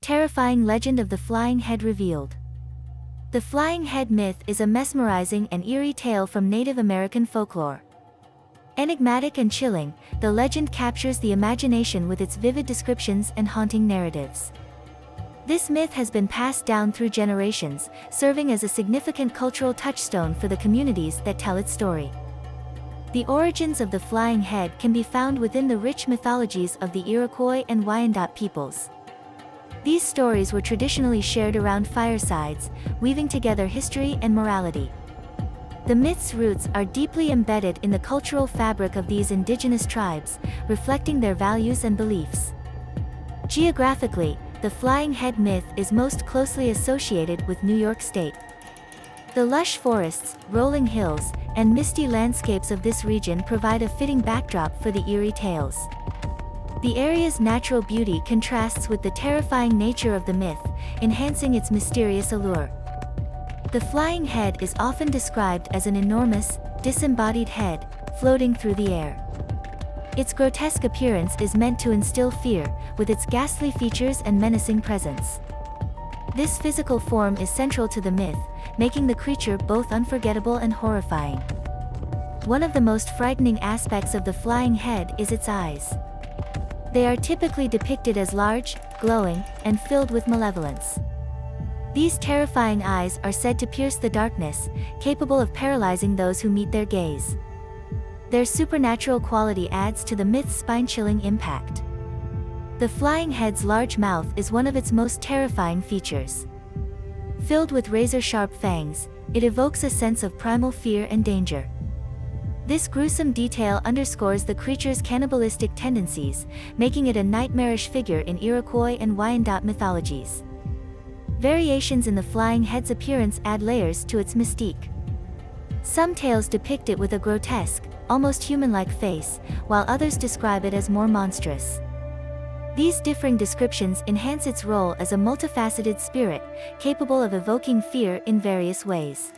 Terrifying legend of the flying head revealed. The flying head myth is a mesmerizing and eerie tale from Native American folklore. Enigmatic and chilling, the legend captures the imagination with its vivid descriptions and haunting narratives. This myth has been passed down through generations, serving as a significant cultural touchstone for the communities that tell its story. The origins of the flying head can be found within the rich mythologies of the Iroquois and Wyandot peoples. These stories were traditionally shared around firesides, weaving together history and morality. The myth's roots are deeply embedded in the cultural fabric of these indigenous tribes, reflecting their values and beliefs. Geographically, the flying head myth is most closely associated with New York State. The lush forests, rolling hills, and misty landscapes of this region provide a fitting backdrop for the eerie tales. The area's natural beauty contrasts with the terrifying nature of the myth, enhancing its mysterious allure. The flying head is often described as an enormous, disembodied head, floating through the air. Its grotesque appearance is meant to instill fear, with its ghastly features and menacing presence. This physical form is central to the myth, making the creature both unforgettable and horrifying. One of the most frightening aspects of the flying head is its eyes. They are typically depicted as large, glowing, and filled with malevolence. These terrifying eyes are said to pierce the darkness, capable of paralyzing those who meet their gaze. Their supernatural quality adds to the myth's spine-chilling impact. The flying head's large mouth is one of its most terrifying features. Filled with razor-sharp fangs, it evokes a sense of primal fear and danger. This gruesome detail underscores the creature's cannibalistic tendencies, making it a nightmarish figure in Iroquois and Wyandot mythologies. Variations in the flying head's appearance add layers to its mystique. Some tales depict it with a grotesque, almost human-like face, while others describe it as more monstrous. These differing descriptions enhance its role as a multifaceted spirit, capable of evoking fear in various ways.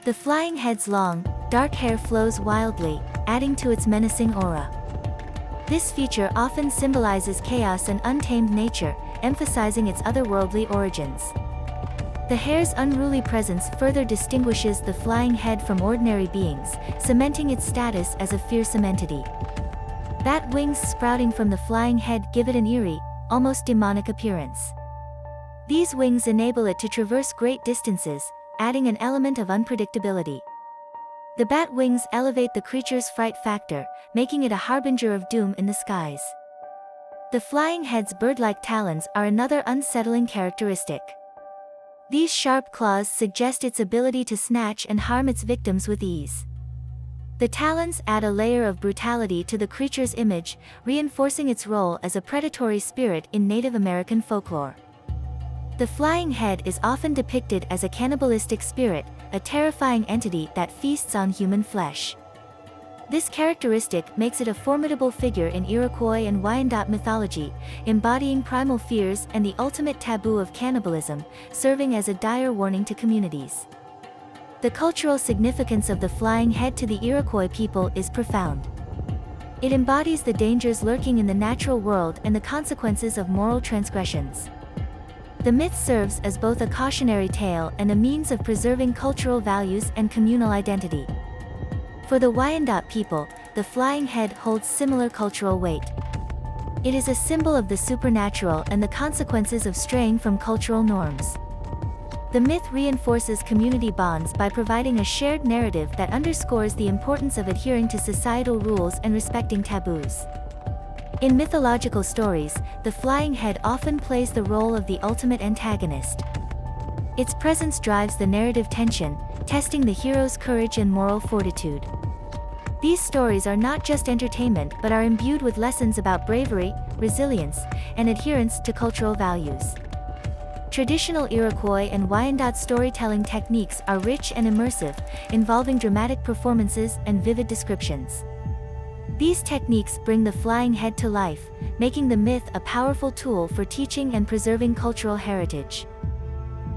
The flying head's long, dark hair flows wildly, adding to its menacing aura. This feature often symbolizes chaos and untamed nature, emphasizing its otherworldly origins. The hair's unruly presence further distinguishes the flying head from ordinary beings, cementing its status as a fearsome entity. Bat wings sprouting from the flying head give it an eerie, almost demonic appearance. These wings enable it to traverse great distances, adding an element of unpredictability. The bat wings elevate the creature's fright factor, making it a harbinger of doom in the skies. The flying head's bird-like talons are another unsettling characteristic. These sharp claws suggest its ability to snatch and harm its victims with ease. The talons add a layer of brutality to the creature's image, reinforcing its role as a predatory spirit in Native American folklore. The flying head is often depicted as a cannibalistic spirit, a terrifying entity that feasts on human flesh. This characteristic makes it a formidable figure in Iroquois and Wyandot mythology, embodying primal fears and the ultimate taboo of cannibalism, serving as a dire warning to communities. The cultural significance of the flying head to the Iroquois people is profound. It embodies the dangers lurking in the natural world and the consequences of moral transgressions. The myth serves as both a cautionary tale and a means of preserving cultural values and communal identity. For the Wyandot people, the flying head holds similar cultural weight. It is a symbol of the supernatural and the consequences of straying from cultural norms. The myth reinforces community bonds by providing a shared narrative that underscores the importance of adhering to societal rules and respecting taboos. In mythological stories, the flying head often plays the role of the ultimate antagonist. Its presence drives the narrative tension, testing the hero's courage and moral fortitude. These stories are not just entertainment but are imbued with lessons about bravery, resilience, and adherence to cultural values. Traditional Iroquois and Wyandot storytelling techniques are rich and immersive, involving dramatic performances and vivid descriptions. These techniques bring the flying head to life, making the myth a powerful tool for teaching and preserving cultural heritage.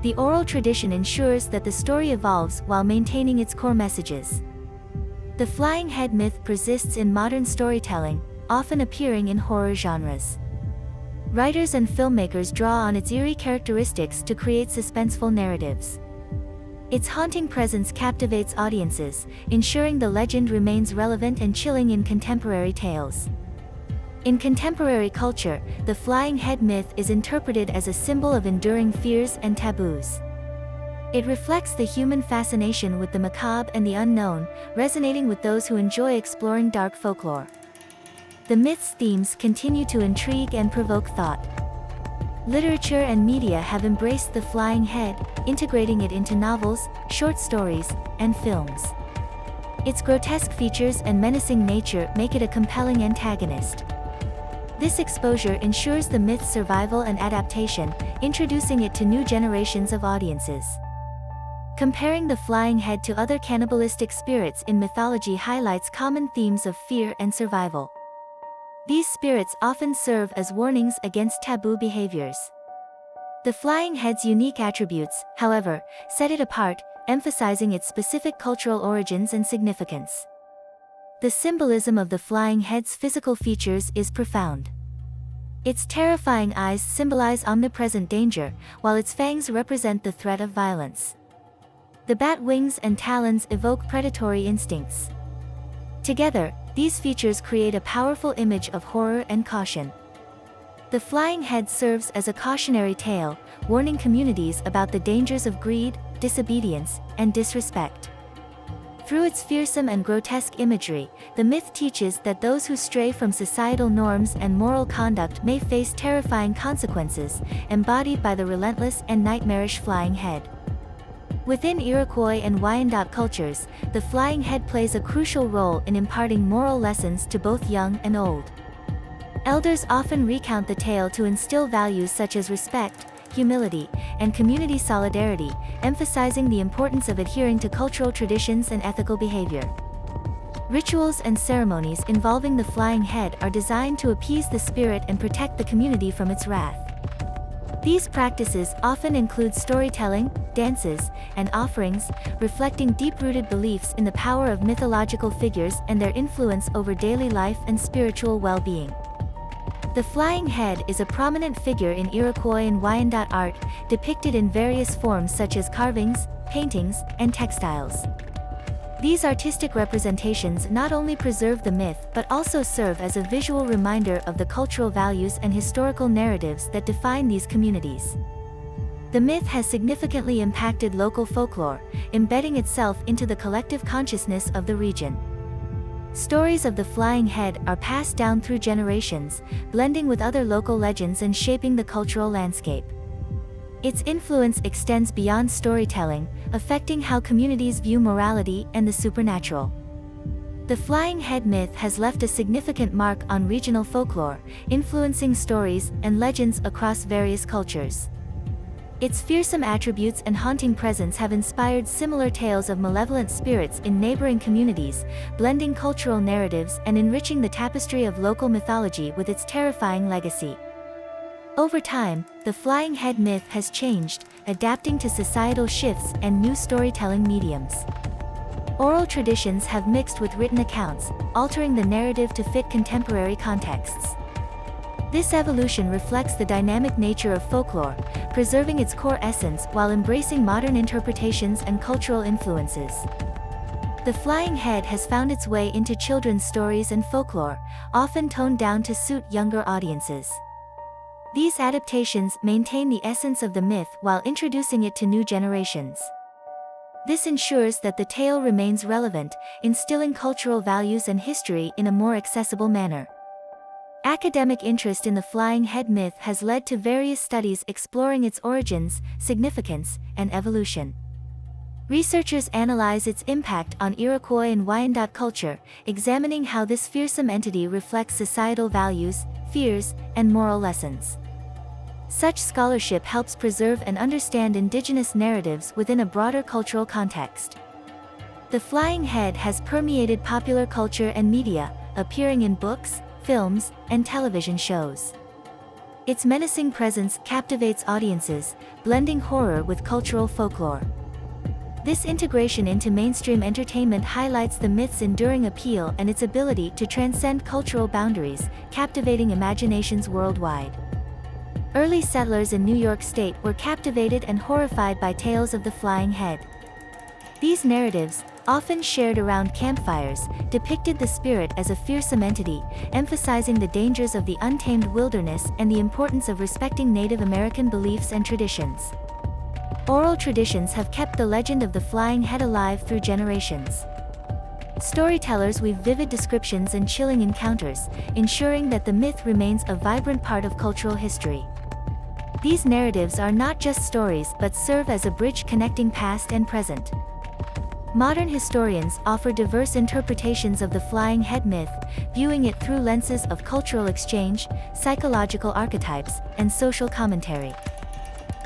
The oral tradition ensures that the story evolves while maintaining its core messages. The flying head myth persists in modern storytelling, often appearing in horror genres. Writers and filmmakers draw on its eerie characteristics to create suspenseful narratives. Its haunting presence captivates audiences, ensuring the legend remains relevant and chilling in contemporary tales. In contemporary culture, the flying head myth is interpreted as a symbol of enduring fears and taboos. It reflects the human fascination with the macabre and the unknown, resonating with those who enjoy exploring dark folklore. The myth's themes continue to intrigue and provoke thought. Literature and media have embraced the flying head, integrating it into novels, short stories, and films. Its grotesque features and menacing nature make it a compelling antagonist. This exposure ensures the myth's survival and adaptation, introducing it to new generations of audiences. Comparing the flying head to other cannibalistic spirits in mythology highlights common themes of fear and survival. These spirits often serve as warnings against taboo behaviors. The flying head's unique attributes, however, set it apart, emphasizing its specific cultural origins and significance. The symbolism of the flying head's physical features is profound. Its terrifying eyes symbolize omnipresent danger, while its fangs represent the threat of violence. The bat wings and talons evoke predatory instincts. Together, these features create a powerful image of horror and caution. The flying head serves as a cautionary tale, warning communities about the dangers of greed, disobedience, and disrespect. Through its fearsome and grotesque imagery, the myth teaches that those who stray from societal norms and moral conduct may face terrifying consequences, embodied by the relentless and nightmarish flying head. Within Iroquois and Wyandot cultures, the flying head plays a crucial role in imparting moral lessons to both young and old. Elders often recount the tale to instill values such as respect, humility, and community solidarity, emphasizing the importance of adhering to cultural traditions and ethical behavior. Rituals and ceremonies involving the flying head are designed to appease the spirit and protect the community from its wrath. These practices often include storytelling, dances, and offerings, reflecting deep-rooted beliefs in the power of mythological figures and their influence over daily life and spiritual well-being. The flying head is a prominent figure in Iroquois and Wyandot art, depicted in various forms such as carvings, paintings, and textiles. These artistic representations not only preserve the myth but also serve as a visual reminder of the cultural values and historical narratives that define these communities. The myth has significantly impacted local folklore, embedding itself into the collective consciousness of the region. Stories of the flying head are passed down through generations, blending with other local legends and shaping the cultural landscape. Its influence extends beyond storytelling, affecting how communities view morality and the supernatural. The flying head myth has left a significant mark on regional folklore, influencing stories and legends across various cultures. Its fearsome attributes and haunting presence have inspired similar tales of malevolent spirits in neighboring communities, blending cultural narratives and enriching the tapestry of local mythology with its terrifying legacy. Over time, the flying head myth has changed, adapting to societal shifts and new storytelling mediums. Oral traditions have mixed with written accounts, altering the narrative to fit contemporary contexts. This evolution reflects the dynamic nature of folklore, preserving its core essence while embracing modern interpretations and cultural influences. The flying head has found its way into children's stories and folklore, often toned down to suit younger audiences. These adaptations maintain the essence of the myth while introducing it to new generations. This ensures that the tale remains relevant, instilling cultural values and history in a more accessible manner. Academic interest in the flying head myth has led to various studies exploring its origins, significance, and evolution. Researchers analyze its impact on Iroquois and Wyandot culture, examining how this fearsome entity reflects societal values, fears, and moral lessons. Such scholarship helps preserve and understand indigenous narratives within a broader cultural context. The flying head has permeated popular culture and media, appearing in books, films, and television shows. Its menacing presence captivates audiences, blending horror with cultural folklore. This integration into mainstream entertainment highlights the myth's enduring appeal and its ability to transcend cultural boundaries, captivating imaginations worldwide. Early settlers in New York State were captivated and horrified by tales of the flying head. These narratives, often shared around campfires, depicted the spirit as a fearsome entity, emphasizing the dangers of the untamed wilderness and the importance of respecting Native American beliefs and traditions. Oral traditions have kept the legend of the flying head alive through generations. Storytellers weave vivid descriptions and chilling encounters, ensuring that the myth remains a vibrant part of cultural history. These narratives are not just stories but serve as a bridge connecting past and present. Modern historians offer diverse interpretations of the flying head myth, viewing it through lenses of cultural exchange, psychological archetypes, and social commentary.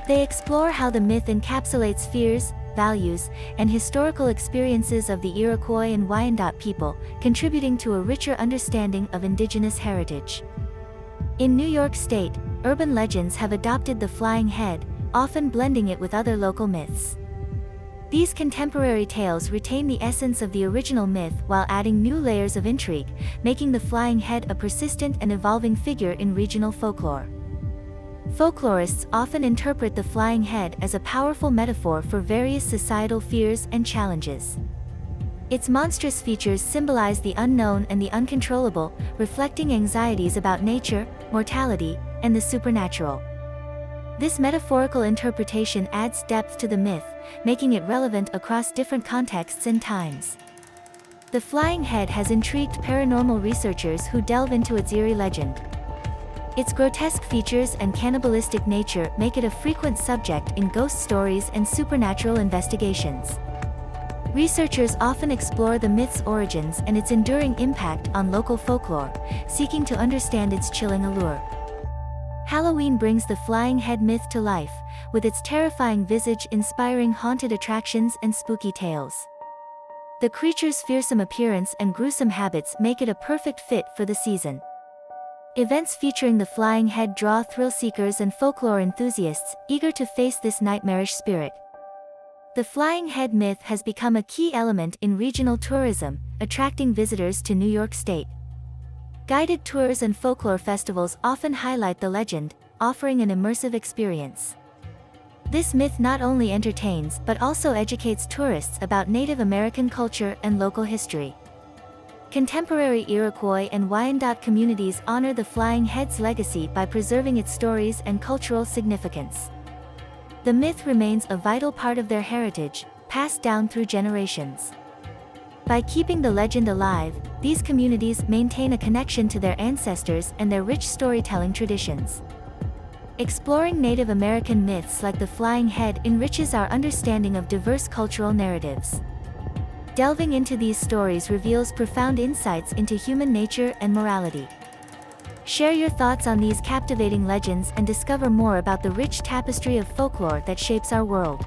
They explore how the myth encapsulates fears, values, and historical experiences of the Iroquois and Wyandot people, contributing to a richer understanding of indigenous heritage. In New York State, urban legends have adopted the flying head, often blending it with other local myths. These contemporary tales retain the essence of the original myth while adding new layers of intrigue, making the flying head a persistent and evolving figure in regional folklore. Folklorists often interpret the flying head as a powerful metaphor for various societal fears and challenges. Its monstrous features symbolize the unknown and the uncontrollable, reflecting anxieties about nature, mortality, and the supernatural. This metaphorical interpretation adds depth to the myth, making it relevant across different contexts and times. The flying head has intrigued paranormal researchers who delve into its eerie legend. Its grotesque features and cannibalistic nature make it a frequent subject in ghost stories and supernatural investigations. Researchers often explore the myth's origins and its enduring impact on local folklore, seeking to understand its chilling allure. Halloween brings the flying head myth to life, with its terrifying visage inspiring haunted attractions and spooky tales. The creature's fearsome appearance and gruesome habits make it a perfect fit for the season. Events featuring the flying head draw thrill-seekers and folklore enthusiasts eager to face this nightmarish spirit. The flying head myth has become a key element in regional tourism, attracting visitors to New York State. Guided tours and folklore festivals often highlight the legend, offering an immersive experience. This myth not only entertains but also educates tourists about Native American culture and local history. Contemporary Iroquois and Wyandot communities honor the flying head's legacy by preserving its stories and cultural significance. The myth remains a vital part of their heritage, passed down through generations. By keeping the legend alive, these communities maintain a connection to their ancestors and their rich storytelling traditions. Exploring Native American myths like the flying head enriches our understanding of diverse cultural narratives. Delving into these stories reveals profound insights into human nature and morality. Share your thoughts on these captivating legends and discover more about the rich tapestry of folklore that shapes our world.